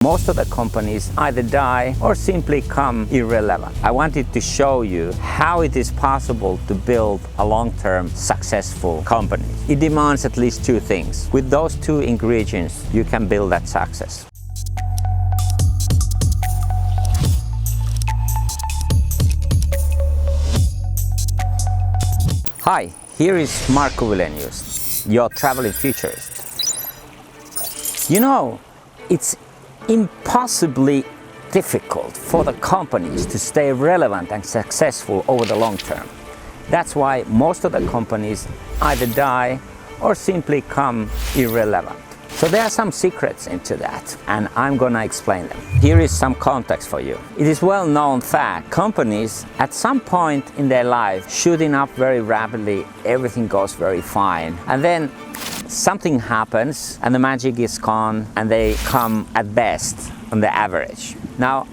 Most of the companies either die or simply become irrelevant. I wanted to show you how it is possible to build a long-term successful company. It demands at least two things. With those two ingredients, you can build that success. Hi, here is Markku Wilenius, your traveling futurist. You know, it's impossibly difficult for the companies to stay relevant and successful over the long term. That's why most of the companies either die or simply become irrelevant. So there are some secrets into that, and I'm gonna explain them. Here is some context for you. It is well-known fact, companies at some point in their life shooting up very rapidly, everything goes very fine, and then something happens and the magic is gone and they come at best on the average. Now,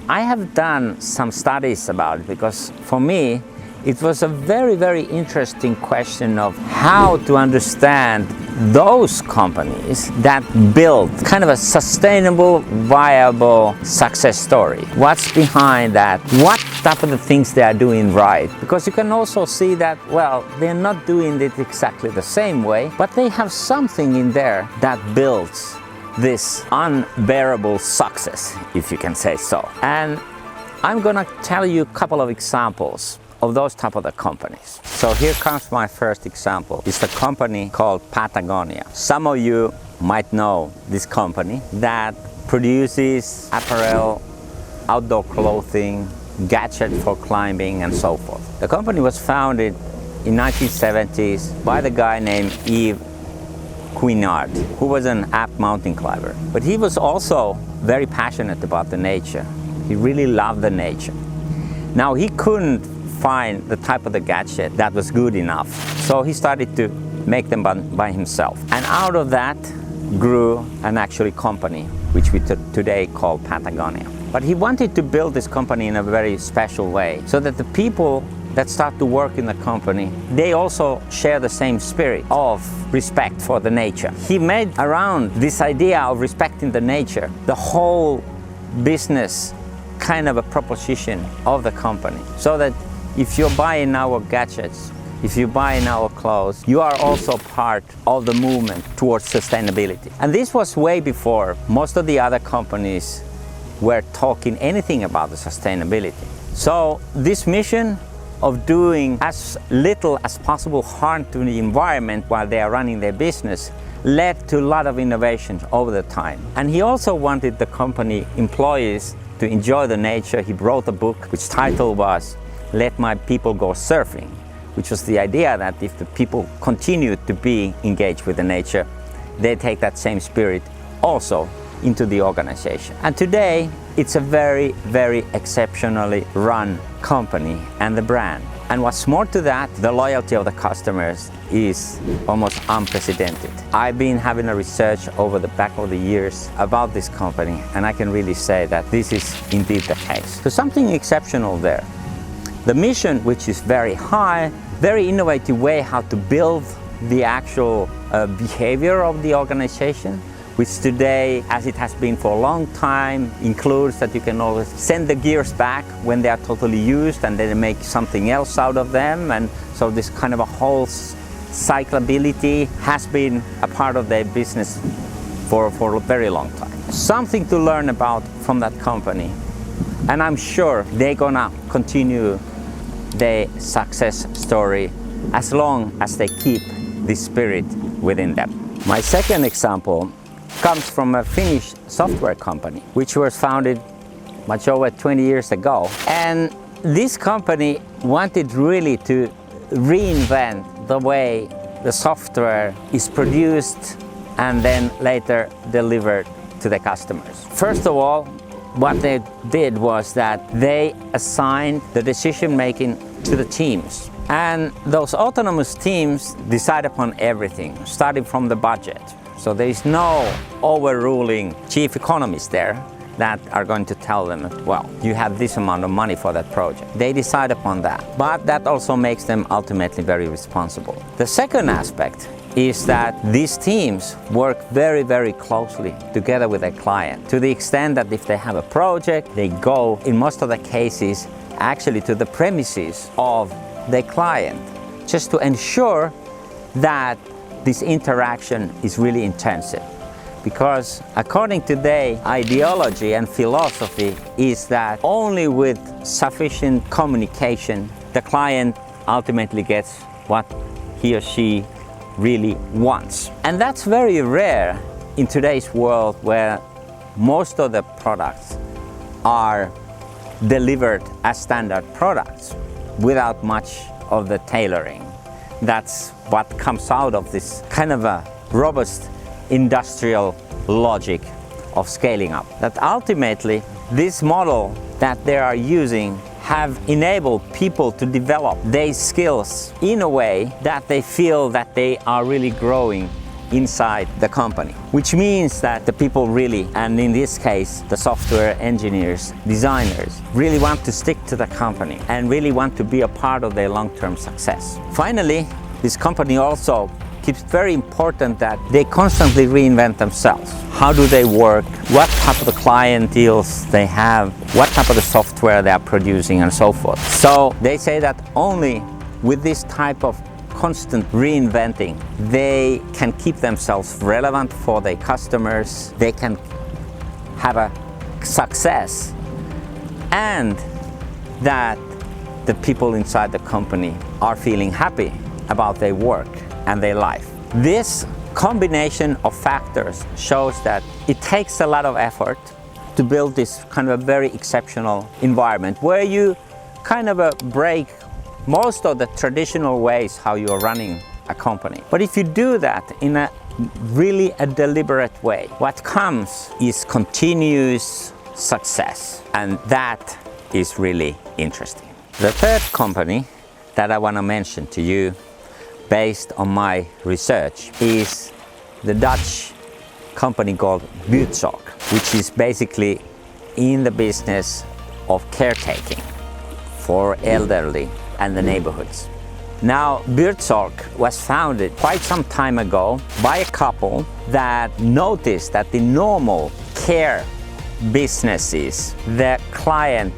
I have done some studies about it because for me, it was a very interesting question of how to understand those companies that build kind of a sustainable, viable success story. What's behind that? What type of the things they are doing right? Because you can also see that, well, they're not doing it exactly the same way, but they have something in there that builds this unbearable success, if you can say so. And I'm gonna tell you a couple of examples of those type of the companies. So here comes my first example. It's a company called Patagonia. Some of you might know this company that produces apparel, outdoor clothing, gadgets for climbing and so forth. The company was founded in 1970s by the guy named Yves Cuignard, who was an apt mountain climber. But he was also very passionate about the nature. He really loved the nature. Now he couldn't find the type of the gadget that was good enough. So he started to make them by himself. And out of that grew an actual company, which we today call Patagonia. But he wanted to build this company in a very special way so that the people that start to work in the company, they also share the same spirit of respect for the nature. He made around this idea of respecting the nature, the whole business kind of a proposition of the company. So that if you're buying our gadgets, if you're buying our clothes, you are also part of the movement towards sustainability. And this was way before most of the other companies were talking anything about the sustainability. So this mission of doing as little as possible harm to the environment while they are running their business led to a lot of innovations over the time. And he also wanted the company employees to enjoy the nature. He wrote a book which title was Let My People Go Surfing, which was the idea that if the people continue to be engaged with the nature, they take that same spirit also into the organization. And today, it's a very exceptionally run company and the brand. And what's more to that, the loyalty of the customers is almost unprecedented. I've been having a research over the back of the years about this company, and I can really say that this is indeed the case. So something exceptional there. The mission, which is very high, very innovative way how to build the actual behavior of the organization, which today, as it has been for a long time, includes that you can always send the gears back when they are totally used and then make something else out of them. And so this kind of a whole cyclability has been a part of their business for a very long time. Something to learn about from that company. And I'm sure they're gonna continue their success story as long as they keep this spirit within them. My second example comes from a Finnish software company, which was founded much over 20 years ago. And this company wanted really to reinvent the way the software is produced and then later delivered to the customers. First of all, what they did was that they assigned the decision making to the teams. And those autonomous teams decide upon everything, starting from the budget. So there is no overruling chief economists there that are going to tell them, well, you have this amount of money for that project. They decide upon that. But that also makes them ultimately very responsible. The second aspect is that these teams work very, very closely together with their client, to the extent that if they have a project, they go, in most of the cases, actually to the premises of their client, just to ensure that this interaction is really intensive. Because according to their ideology and philosophy is that only with sufficient communication, the client ultimately gets what he or she really wants. And that's very rare in today's world, where most of the products are delivered as standard products without much of the tailoring. That's what comes out of this kind of a robust industrial logic of scaling up. That ultimately this model that they are using have enabled people to develop their skills in a way that they feel that they are really growing inside the company. Which means that the people really, and in this case the software engineers, designers, really want to stick to the company and really want to be a part of their long-term success. Finally, this company also keeps very important that they constantly reinvent themselves. How do they work? What type of the client deals they have? What type of the software they are producing and so forth. So they say that only with this type of constant reinventing, they can keep themselves relevant for their customers, they can have a success, and that the people inside the company are feeling happy about their work and their life. This combination of factors shows that it takes a lot of effort to build this kind of a very exceptional environment where you kind of break most of the traditional ways how you are running a company. But if you do that in a really deliberate way, what comes is continuous success, and that is really interesting. The third company that I want to mention to you, based on my research, is the Dutch company called Buurtzorg, which is basically in the business of caretaking for elderly and the neighborhoods. Now, Buurtzorg was founded quite some time ago by a couple that noticed that the normal care businesses, the client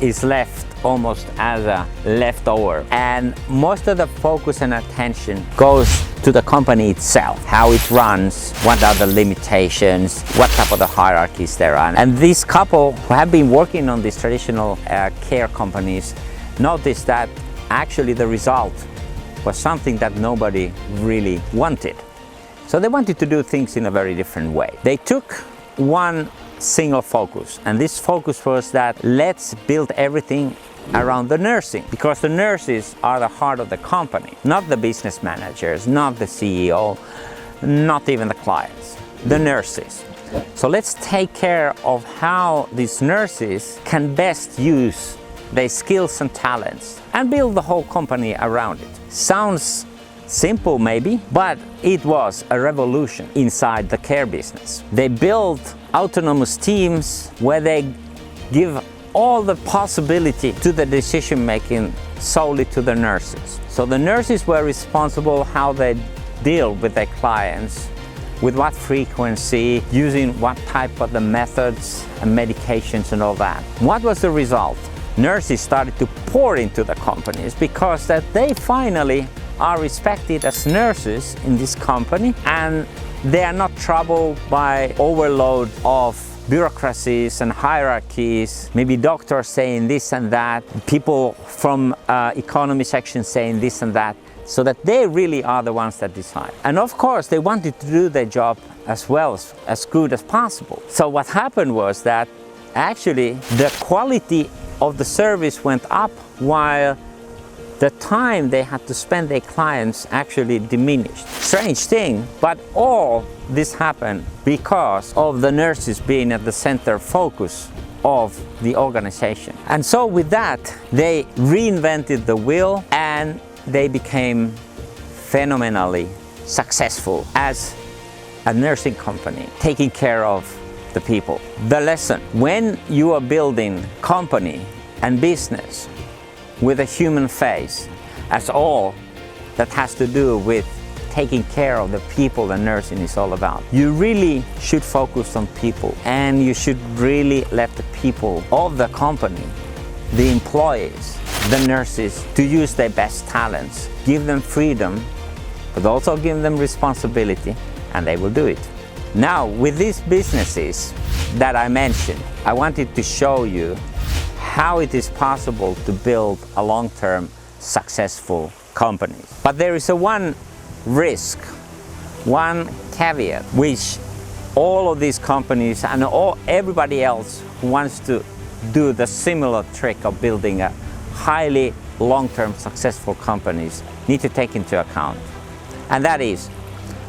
is left almost as a leftover, and most of the focus and attention goes to the company itself, how it runs, what are the limitations, what type of the hierarchies there are. And this couple who have been working on these traditional care companies noticed that actually the result was something that nobody really wanted. So they wanted to do things in a very different way. They took one single focus, and this focus was that let's build everything around the nursing, because the nurses are the heart of the company, not the business managers, not the CEO, not even the clients, the nurses. So let's take care of how these nurses can best use their skills and talents and build the whole company around it. Sounds simple maybe, but it was a revolution inside the care business. They built autonomous teams where they give all the possibility to the decision making solely to the nurses. So the nurses were responsible how they deal with their clients, with what frequency, using what type of the methods and medications and all that. What was the result? Nurses started to pour into the companies because that they finally are respected as nurses in this company, and they are not troubled by overload of bureaucracies and hierarchies, maybe doctors saying this and that, people from economy section saying this and that, so that they really are the ones that decide. And of course they wanted to do their job as well, as good as possible. So what happened was that actually the quality of the service went up while the time they had to spend their clients actually diminished. Strange thing, but all this happened because of the nurses being at the center focus of the organization. And so with that, they reinvented the wheel and they became phenomenally successful as a nursing company, taking care of the people. The lesson: when you are building company and business with a human face, as all that has to do with taking care of the people that nursing is all about. You really should focus on people, and you should really let the people of the company, the employees, the nurses, to use their best talents. Give them freedom, but also give them responsibility, and they will do it. Now, with these businesses that I mentioned, I wanted to show you how it is possible to build a long-term successful company. But there is one risk, one caveat, which all of these companies and everybody else who wants to do the similar trick of building a highly long-term successful companies need to take into account. And that is,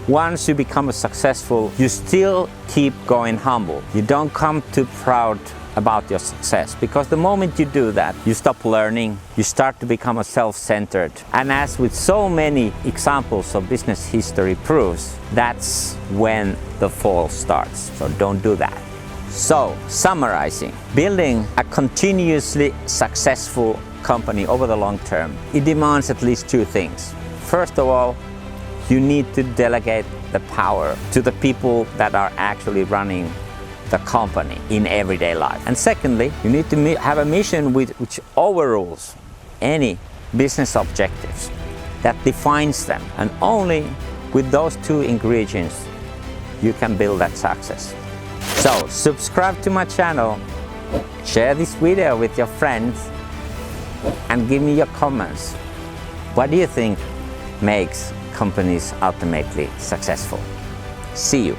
once you become successful, you still keep going humble. You don't come too proud about your success, because the moment you do that, you stop learning, you start to become self-centered. And as with so many examples of business history proves, that's when the fall starts. So don't do that. So, summarizing, building a continuously successful company over the long term, it demands at least two things. First of all, you need to delegate the power to the people that are actually running the company in everyday life. And secondly, you need to have a mission which overrules any business objectives, that defines them. And only with those two ingredients you can build that success. So subscribe to my channel, share this video with your friends, and give me your comments. What do you think makes companies ultimately successful? See you.